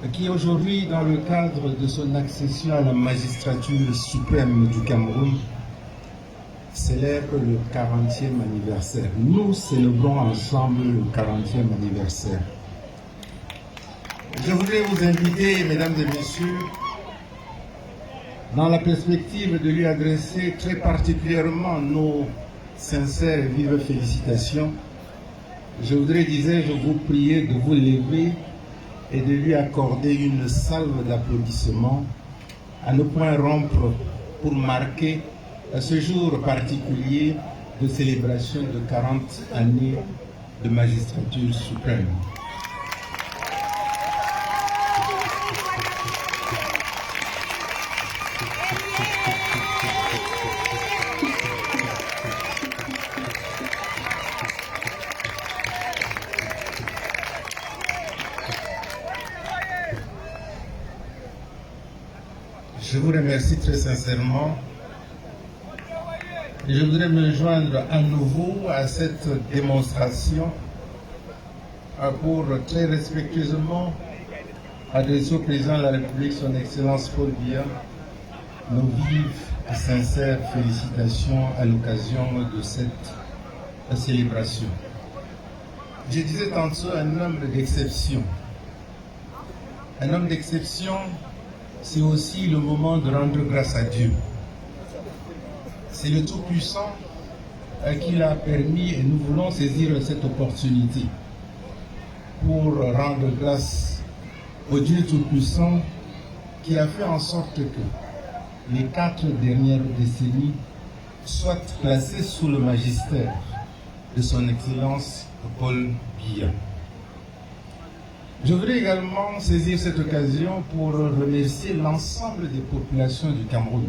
qui aujourd'hui, dans le cadre de son accession à la magistrature suprême du Cameroun, célèbre le 40e anniversaire. Nous célébrons ensemble le 40e anniversaire. Je voudrais vous inviter, mesdames et messieurs, dans la perspective de lui adresser très particulièrement nos sincères et vives félicitations, je voudrais, disais-je, vous prier de vous lever et de lui accorder une salve d'applaudissements, à ne point rompre pour marquer ce jour particulier de célébration de 40 années de magistrature suprême. Je vous remercie très sincèrement et je voudrais me joindre à nouveau à cette démonstration pour très respectueusement adresser au président de la République, son Excellence Paul Biya, nos vives et sincères félicitations à l'occasion de cette célébration. Je disais tantôt un homme d'exception. Un homme d'exception, c'est aussi le moment de rendre grâce à Dieu. C'est le Tout-Puissant qui l'a permis et nous voulons saisir cette opportunité pour rendre grâce au Dieu Tout-Puissant qui a fait en sorte que les 4 dernières décennies soient placées sous le magistère de son Excellence Paul Biya. Je voudrais également saisir cette occasion pour remercier l'ensemble des populations du Cameroun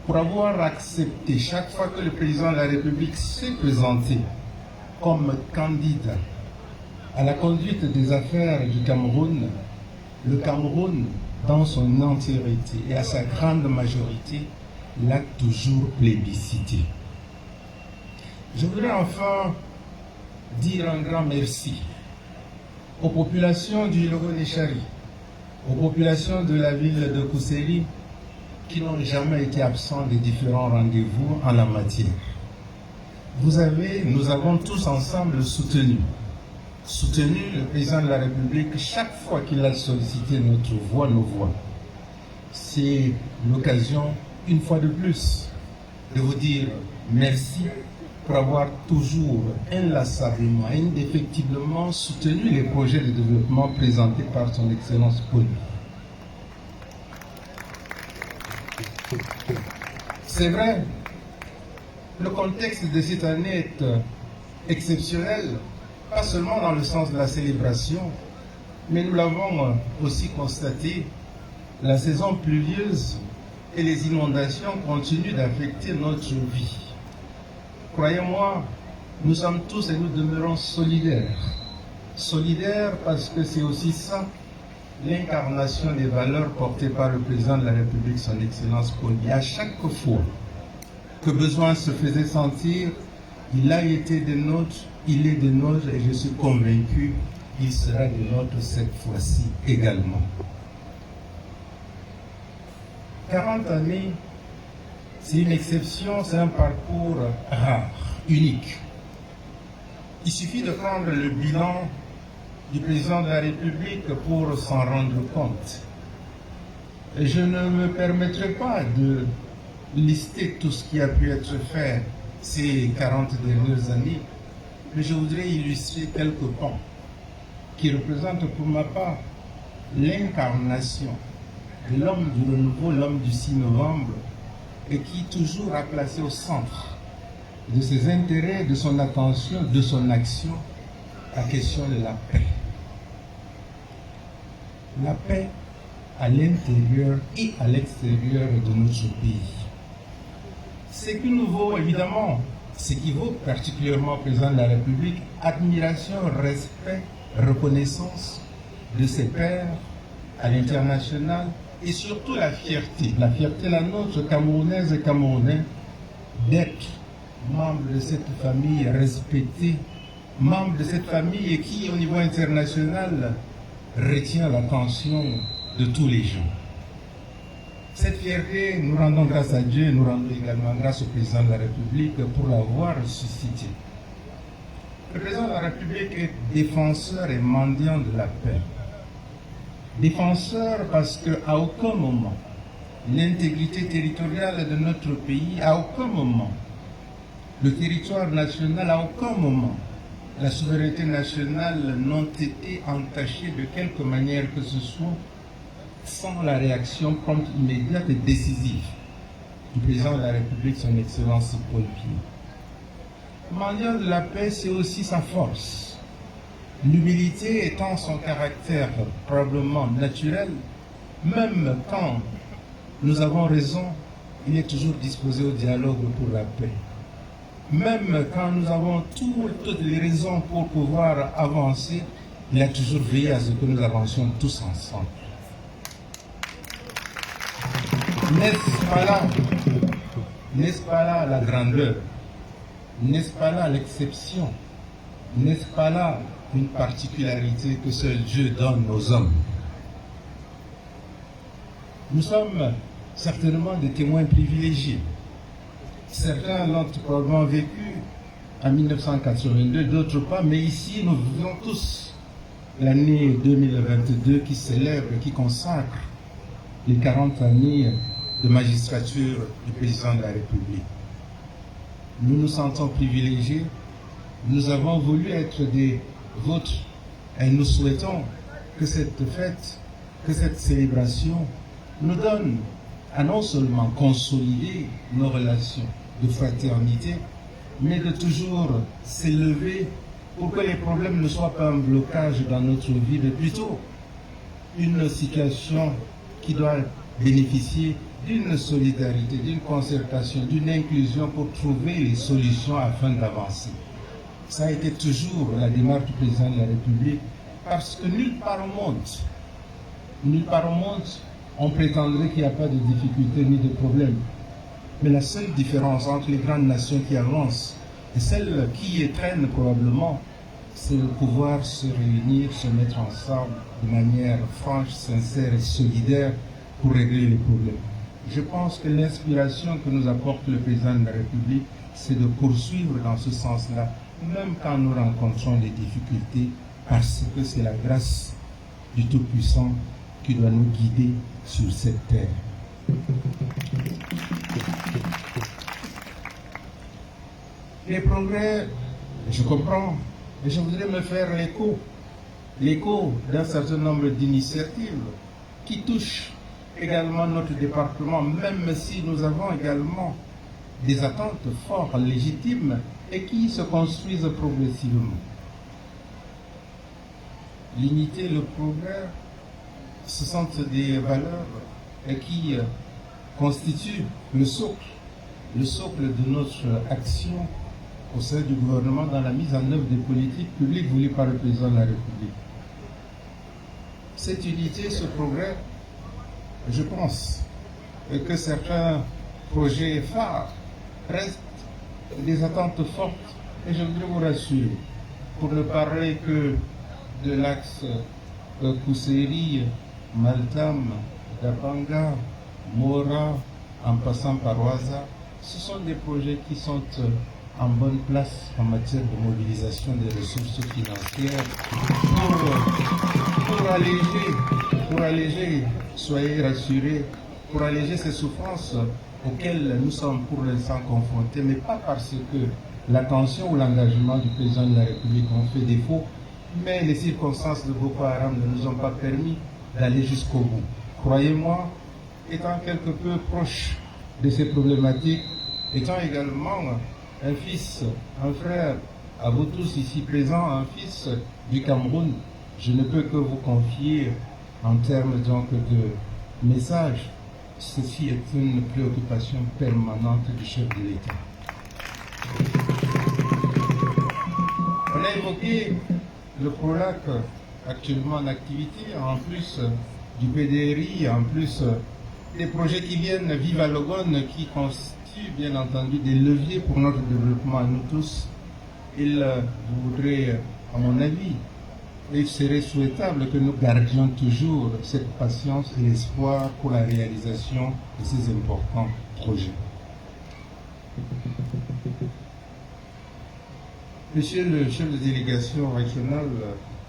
pour avoir accepté chaque fois que le président de la République s'est présenté comme candidat à la conduite des affaires du Cameroun, le Cameroun dans son entièreté et à sa grande majorité l'a toujours plébiscité. Je voudrais enfin dire un grand merci aux populations du Logo-Nechari, aux populations de la ville de Kousséli, qui n'ont jamais été absents des différents rendez-vous en la matière. Nous avons tous ensemble soutenu le président de la République chaque fois qu'il a sollicité notre voix, nos voix. C'est l'occasion, une fois de plus, de vous dire merci pour avoir toujours inlassablement, indéfectiblement soutenu les projets de développement présentés par son Excellence Paul. C'est vrai, le contexte de cette année est exceptionnel, pas seulement dans le sens de la célébration, mais nous l'avons aussi constaté, la saison pluvieuse et les inondations continuent d'affecter notre vie. Croyez-moi, nous sommes tous et nous demeurons solidaires. Solidaires parce que c'est aussi ça, l'incarnation des valeurs portées par le président de la République, son Excellence Paul Biya. À chaque fois que besoin se faisait sentir, il a été des nôtres, il est des nôtres et je suis convaincu qu'il sera des nôtres cette fois-ci également. 40 années, c'est une exception, c'est un parcours rare, unique. Il suffit de prendre le bilan du président de la République pour s'en rendre compte. Et je ne me permettrai pas de lister tout ce qui a pu être fait ces 40 dernières années, mais je voudrais illustrer quelques points qui représentent pour ma part l'incarnation de l'homme du renouveau, l'homme du 6 novembre, et qui toujours a placé au centre de ses intérêts, de son attention, de son action, la question de la paix. La paix à l'intérieur et à l'extérieur de notre pays. Ce qui nous vaut évidemment, ce qui vaut particulièrement au président de la République, admiration, respect, reconnaissance de ses pairs à l'international et surtout la fierté la nôtre, camerounaise et camerounais, d'être membre de cette famille respectée, membre de cette famille qui, au niveau international, retient l'attention de tous les gens. Cette fierté, nous rendons grâce à Dieu, nous rendons également grâce au président de la République pour l'avoir suscité. Le président de la République est défenseur et mendiant de la paix. Défenseur parce qu'à aucun moment, l'intégrité territoriale de notre pays, à aucun moment, le territoire national, à aucun moment, la souveraineté nationale n'ont été entachées de quelque manière que ce soit sans la réaction prompte, immédiate et décisive du président de la République, son Excellence Paul Biya. Mendiant de la paix, c'est aussi sa force. L'humilité étant son caractère probablement naturel, même quand nous avons raison, il est toujours disposé au dialogue pour la paix. Même quand nous avons toutes les raisons pour pouvoir avancer, il a toujours veillé à ce que nous avancions tous ensemble. N'est-ce pas là la grandeur? N'est-ce pas là l'exception? N'est-ce pas là une particularité que seul Dieu donne aux hommes? Nous sommes certainement des témoins privilégiés. Certains l'ont probablement vécu en 1982, d'autres pas, mais ici nous vivons tous l'année 2022 qui célèbre, qui consacre les 40 années de magistrature du président de la République. Nous nous sentons privilégiés, nous avons voulu être des vôtres et nous souhaitons que cette fête, que cette célébration nous donne à non seulement consolider nos relations de fraternité, mais de toujours s'élever pour que les problèmes ne soient pas un blocage dans notre vie, mais plutôt une situation qui doit bénéficier d'une solidarité, d'une concertation, d'une inclusion pour trouver les solutions afin d'avancer. Ça a été toujours la démarche du président de la République, parce que nulle part au monde, on prétendrait qu'il n'y a pas de difficultés ni de problèmes. Mais la seule différence entre les grandes nations qui avancent et celles qui étreignent probablement, c'est de pouvoir se réunir, se mettre ensemble de manière franche, sincère et solidaire pour régler les problèmes. Je pense que l'inspiration que nous apporte le président de la République, c'est de poursuivre dans ce sens-là, même quand nous rencontrons des difficultés, parce que c'est la grâce du Tout-Puissant qui doit nous guider sur cette terre. Les progrès, je comprends, et je voudrais me faire l'écho d'un certain nombre d'initiatives qui touchent également notre département, même si nous avons également des attentes fortes, légitimes, et qui se construisent progressivement. L'unité, le progrès, ce sont des valeurs qui constituent le socle de notre action au sein du gouvernement dans la mise en œuvre des politiques publiques voulues par le président de la République. Cette unité, ce progrès, je pense que certains projets phares restent des attentes fortes, et je voudrais vous rassurer, pour ne parler que de l'axe Kousséri, Maltam, Dapanga, Mora, en passant par Ouaza, ce sont des projets qui sont en bonne place en matière de mobilisation des ressources financières pour alléger, soyez rassurés, pour alléger ces souffrances auxquelles nous sommes pour l'instant confrontés, mais pas parce que l'attention ou l'engagement du président de la République ont fait défaut, mais les circonstances de Boko Haram ne nous ont pas permis d'aller jusqu'au bout. Croyez-moi, étant quelque peu proche de ces problématiques, étant également un fils, un frère, à vous tous ici présents, un fils du Cameroun, je ne peux que vous confier en termes donc de message. Ceci est une préoccupation permanente du chef de l'État. On a évoqué le PROLAC actuellement en activité, en plus du PDRI, en plus des projets qui viennent Viva Logone, qui constituent bien entendu des leviers pour notre développement à nous tous. Je voudrais, à mon avis, il serait souhaitable que nous gardions toujours cette patience et l'espoir pour la réalisation de ces importants projets. Monsieur le chef de délégation régionale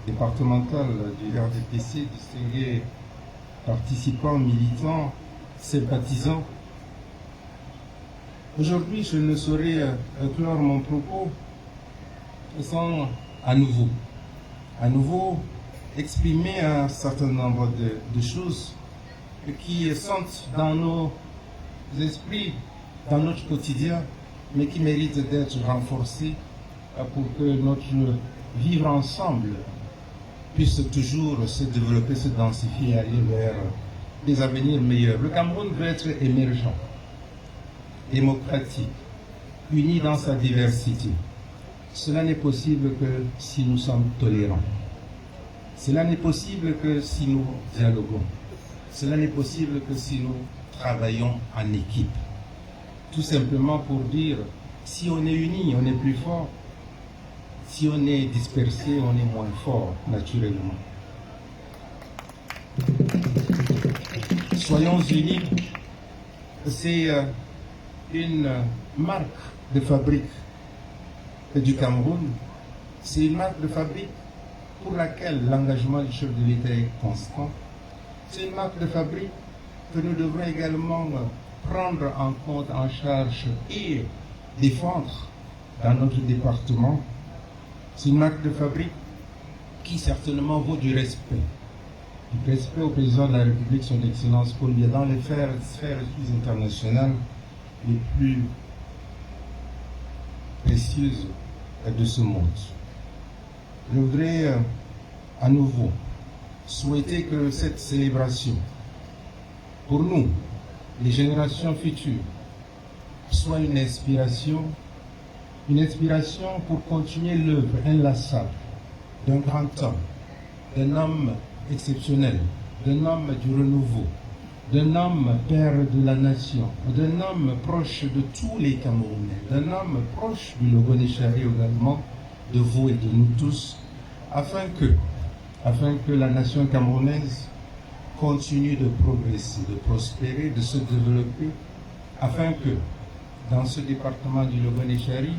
départementale du RDPC, distingués participants, militants, sympathisants, aujourd'hui je ne saurais clore mon propos sans à nouveau exprimer un certain nombre de choses qui sentent dans nos esprits, dans notre quotidien, mais qui méritent d'être renforcées pour que notre vivre ensemble puisse toujours se développer, se densifier et aller vers des avenirs meilleurs. Le Cameroun veut être émergent, démocratique, uni dans sa diversité. Cela n'est possible que si nous sommes tolérants. Cela n'est possible que si nous dialoguons. Cela n'est possible que si nous travaillons en équipe. Tout simplement pour dire, si on est unis, on est plus fort. Si on est dispersé, on est moins fort, naturellement. Soyons unis, c'est une marque de fabrique du Cameroun. C'est une marque de fabrique pour laquelle l'engagement du chef de l'État est constant. C'est une marque de fabrique que nous devrons également prendre en compte, en charge et défendre dans notre département. C'est une marque de fabrique qui certainement vaut du respect. Du respect au président de la République, son Excellence Paul Biya, dans les sphères internationales les plus précieuses de ce monde. Je voudrais à nouveau souhaiter que cette célébration, pour nous, les générations futures, soit une inspiration pour continuer l'œuvre inlassable d'un grand homme, d'un homme exceptionnel, d'un homme du renouveau, d'un homme père de la nation, d'un homme proche de tous les Camerounais, d'un homme proche du Logo-Néchari également, de vous et de nous tous, afin que la nation camerounaise continue de progresser, de prospérer, de se développer, afin que dans ce département du Logo-Néchari,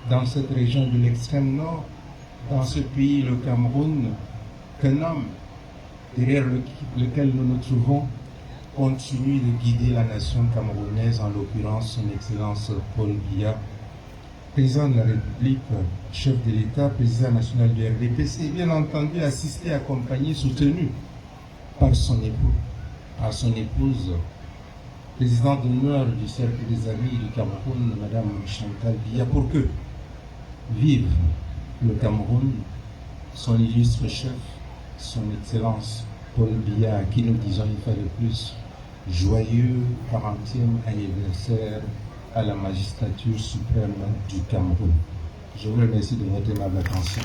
dans cette région de l'extrême nord, dans ce pays, le Cameroun, qu'un homme derrière lequel nous nous trouvons continue de guider la nation camerounaise, en l'occurrence son Excellence Paul Biya, président de la République, chef de l'État, président national du RDPC, et bien entendu assisté, accompagné, soutenu par son époux, par son épouse, présidente d'honneur du Cercle des Amis du Cameroun, Madame Chantal Biya, pour que vive le Cameroun, son illustre chef, son Excellence Paul Biya, à qui nous disons une fois de plus, joyeux 40e anniversaire à la magistrature suprême du Cameroun. Je vous remercie de votre aimable attention.